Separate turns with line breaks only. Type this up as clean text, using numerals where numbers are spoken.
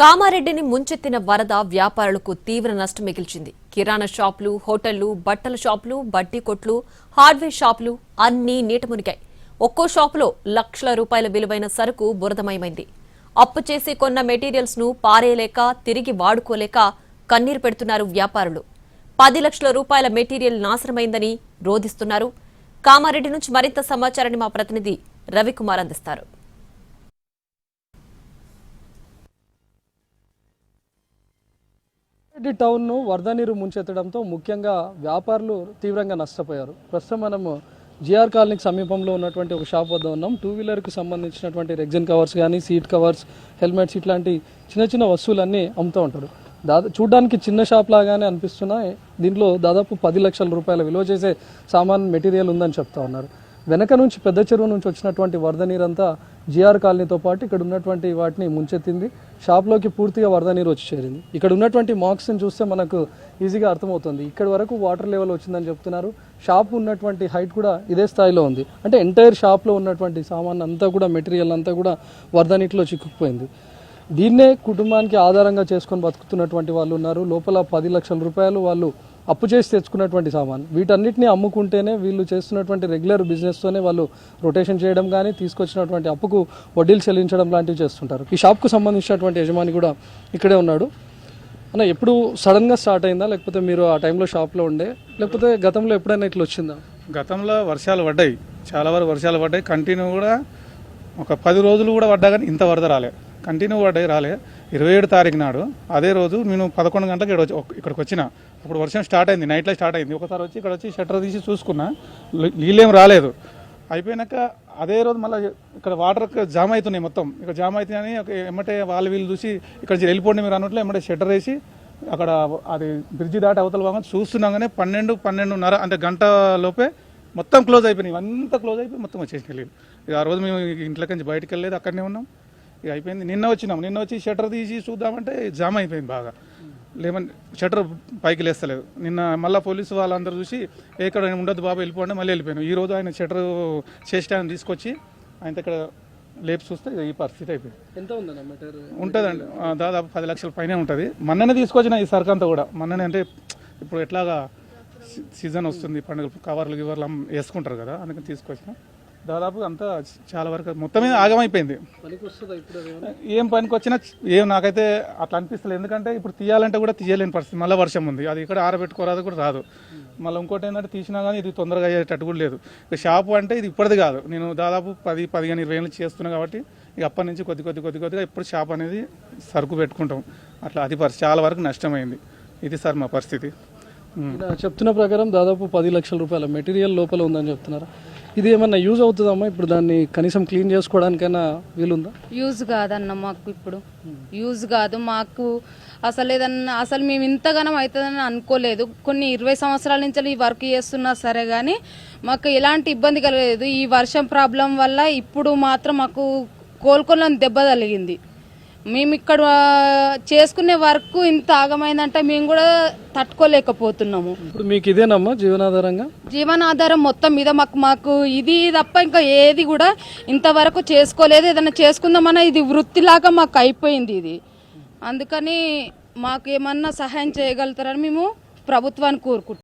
కామారెడ్డిని ముంచెత్తిన వరద వ్యాపారులకు తీవ్ర నష్టం మిగిల్చింది. కిరాణా షాపులు, హోటళ్లు, బట్టల షాపులు, బడ్డీ కొట్లు, హార్డ్వేర్ షాపులు అన్నీ నీట మునిగాయి. ఒక్కో షాపులో లక్షల రూపాయల విలువైన సరుకు బురదమయమైంది. అప్పు చేసి కొన్న మెటీరియల్స్ ను పారేయలేక, తిరిగి వాడుకోలేక కన్నీరు పెడుతున్నారు వ్యాపారులు. 10 లక్షల రూపాయల మెటీరియల్ నాశనమైందని రోధిస్తున్నారు. కామారెడ్డి నుంచి మరింత సమాచారాన్ని మా ప్రతినిధి రవికుమార్ అందిస్తారు.
టౌన్ ను వరద నీరు ముంచెత్తడంతో ముఖ్యంగా వ్యాపారులు తీవ్రంగా నష్టపోయారు. ప్రస్తుతం మనము జిఆర్ కాలనీకి సమీపంలో ఉన్నటువంటి ఒక షాప్ వద్ద ఉన్నాం. 2-వీలర్కి సంబంధించినటువంటి రెగ్జిన్ కవర్స్ కానీ, సీట్ కవర్స్, హెల్మెట్స్ ఇట్లాంటి చిన్న చిన్న వస్తువులన్నీ అమ్ముతూ ఉంటారు. చూడ్డానికి చిన్న షాప్ లాగానే అనిపిస్తున్నాయి. దీంట్లో దాదాపు 10 లక్షల రూపాయల విలువ చేసే సామాన్ మెటీరియల్ ఉందని చెప్తా ఉన్నారు. వెనక నుంచి పెద్ద చెరువు నుంచి వచ్చినటువంటి వరద నీరంతా జిఆర్ కాలనీతో పాటు ఇక్కడ ఉన్నటువంటి వాటిని ముంచెత్తింది. షాప్లోకి పూర్తిగా వరద నీరు వచ్చి చేరింది. ఇక్కడ ఉన్నటువంటి మార్క్స్ని చూస్తే మనకు ఈజీగా అర్థమవుతుంది. ఇక్కడ వరకు వాటర్ లెవెల్ వచ్చిందని చెప్తున్నారు. షాప్ ఉన్నటువంటి హైట్ కూడా ఇదే స్థాయిలో ఉంది. అంటే ఎంటైర్ షాప్లో ఉన్నటువంటి సామాన్ అంతా కూడా, మెటీరియల్ అంతా కూడా వరద నీటిలో చిక్కుకుపోయింది. దీన్నే కుటుంబానికి ఆధారంగా చేసుకొని బతుకుతున్నటువంటి వాళ్ళు ఉన్నారు. లోపల 10 లక్షల రూపాయలు వాళ్ళు అప్పు చేసి తెచ్చుకున్నటువంటి సామాన్. వీటన్నిటిని అమ్ముకుంటేనే వీళ్ళు చేస్తున్నటువంటి రెగ్యులర్ బిజినెస్తోనే వాళ్ళు రొటేషన్ చేయడం కానీ, తీసుకొచ్చినటువంటి అప్పుకు వడ్డీలు చెల్లించడం లాంటివి చేస్తుంటారు. ఈ షాప్కు సంబంధించినటువంటి యజమాని కూడా ఇక్కడే ఉన్నాడు. అన్న, ఎప్పుడు సడన్గా స్టార్ట్ అయిందా, లేకపోతే మీరు ఆ టైంలో షాప్లో ఉండే, లేకపోతే గతంలో ఎప్పుడైనా ఇట్లా వచ్చిందా?
గతంలో వర్షాలు పడ్డాయి, చాలా వరకు వర్షాలు పడ్డాయి. కంటిన్యూ కూడా ఒక 10 రోజులు కూడా పడ్డా కానీ ఇంత వరద రాలే. కంటిన్యూ పడ్డాయి, రాలే. 27 తారీఖు నాడు అదే రోజు నేను 11 గంటలకు ఇక్కడికి వచ్చిన. అప్పుడు వర్షం స్టార్ట్ అయింది, నైట్లో స్టార్ట్ అయింది. ఒకసారి వచ్చి ఇక్కడ వచ్చి షట్టర్ తీసి చూసుకున్నా, నీళ్ళేం రాలేదు. అయిపోయినాక అదే రోజు మళ్ళీ ఇక్కడ వాటర్ జామ్ అవుతున్నాయి, మొత్తం ఇక్కడ జామ్ అవుతున్నాయని ఎమ్మటే వీళ్ళు చూసి ఇక్కడ వెళ్ళిపోండి మీరు అన్నట్లు ఎమ్మటే షట్టర్ వేసి అక్కడ అది బ్రిడ్జి దాటి అవతల భాగం చూస్తున్నాగానే 12-12:30 అంటే గంట లోపే మొత్తం క్లోజ్ అయిపోయినాయి. అంతా క్లోజ్ అయిపోయి మొత్తం వచ్చేసినాయి నీళ్ళు. ఇక ఆ రోజు మేము ఇంట్లోకి నుంచి బయటకు వెళ్ళలేదు, అక్కడనే ఉన్నాం. ఇక అయిపోయింది. నిన్న వచ్చి షట్టర్ తీసి చూద్దామంటే జామ్ అయిపోయింది బాగా. లేమని షట్టర్ పైకి లేస్తలేదు. నిన్న మళ్ళీ పోలీసు వాళ్ళందరూ చూసి ఎక్కడ ఉండదు బాబు వెళ్ళిపోండి, మళ్ళీ వెళ్ళిపోయాను. ఈ రోజు ఆయన షట్టర్ చేసి తీసుకొచ్చి ఆయన ఇక్కడ లేపు చూస్తే ఈ పరిస్థితి అయిపోయింది.
ఎంత ఉందన్న మెటీరియల్?
ఉంటుందండి, దాదాపు 10 లక్షల పైనే ఉంటుంది. మొన్ననే తీసుకొచ్చిన ఈ సరుకు అంతా కూడా. మొన్ననే అంటే ఇప్పుడు ఎట్లాగా సీజన్ వస్తుంది, పండుగలు కవర్లు గివర్లు వేసుకుంటారు కదా, అందుకని తీసుకొచ్చిన. దాదాపు అంతా చాలా వరకు మొత్తమే ఆగమైపోయింది. ఏం పనికి వచ్చినా ఏం నాకైతే అట్లా అనిపిస్తలేదు. ఎందుకంటే ఇప్పుడు తీయాలంటే కూడా తీయలేని పరిస్థితి. మళ్ళీ వర్షం ఉంది, అది ఇక్కడ ఆరబెట్టుకోరాదు కూడా రాదు. మళ్ళీ ఇంకోటి ఏంటంటే తీసినా కానీ ఇది తొందరగా అయ్యేటట్టు కూడా లేదు. ఇక షాపు అంటే ఇది ఇప్పటిది కాదు, నేను దాదాపు 10-15-20 ఏళ్ళు చేస్తున్నాను కాబట్టి ఇక అప్పటి నుంచి కొద్దిగా ఇప్పుడు షాప్ అనేది సరుకు పెట్టుకుంటాం. అట్లా అది పరిస్థితి చాలా వరకు నష్టమైంది. ఇది సార్ మా పరిస్థితి.
చెప్తున్న ప్రకారం దాదాపు 10 లక్షల రూపాయల మెటీరియల్ లోపల ఉందని చెప్తున్నారు. ఇది ఏమన్నా యూజ్ అవుతుందమ్మా? ఇప్పుడు దాన్ని కనీసం క్లీన్ చేసుకోవడానికైనా వీలుందా?
యూజ్ కాదన్న, మాకు ఇప్పుడు యూజ్ కాదు. మాకు అసలు మేము ఇంతగానం అవుతుందని అనుకోలేదు. కొన్ని 20 సంవత్సరాల నుంచి ఈ వర్క్ చేస్తున్నా సరే కానీ మాకు ఎలాంటి ఇబ్బంది కలగలేదు. ఈ వర్షం ప్రాబ్లం వల్ల ఇప్పుడు మాత్రం మాకు కోలుకోలేని దెబ్బ తగిలింది. మేము ఇక్కడ చేసుకునే వర్క్ ఇంత ఆగమైందంటే మేము కూడా తట్టుకోలేకపోతున్నాము.
ఇప్పుడు మీకు ఇదేనమ్మా జీవనాధారంగా?
జీవనాధారం మొత్తం మీద మాకు ఇది తప్ప ఇంకా ఏది కూడా ఇంతవరకు చేసుకోలేదు. ఏదైనా చేసుకుందామన్నా ఇది వృత్తిలాగా మాకు అయిపోయింది ఇది. అందుకని మాకు ఏమన్నా సహాయం చేయగలుగుతారని మేము ప్రభుత్వాన్ని కోరుకుంటున్నాం.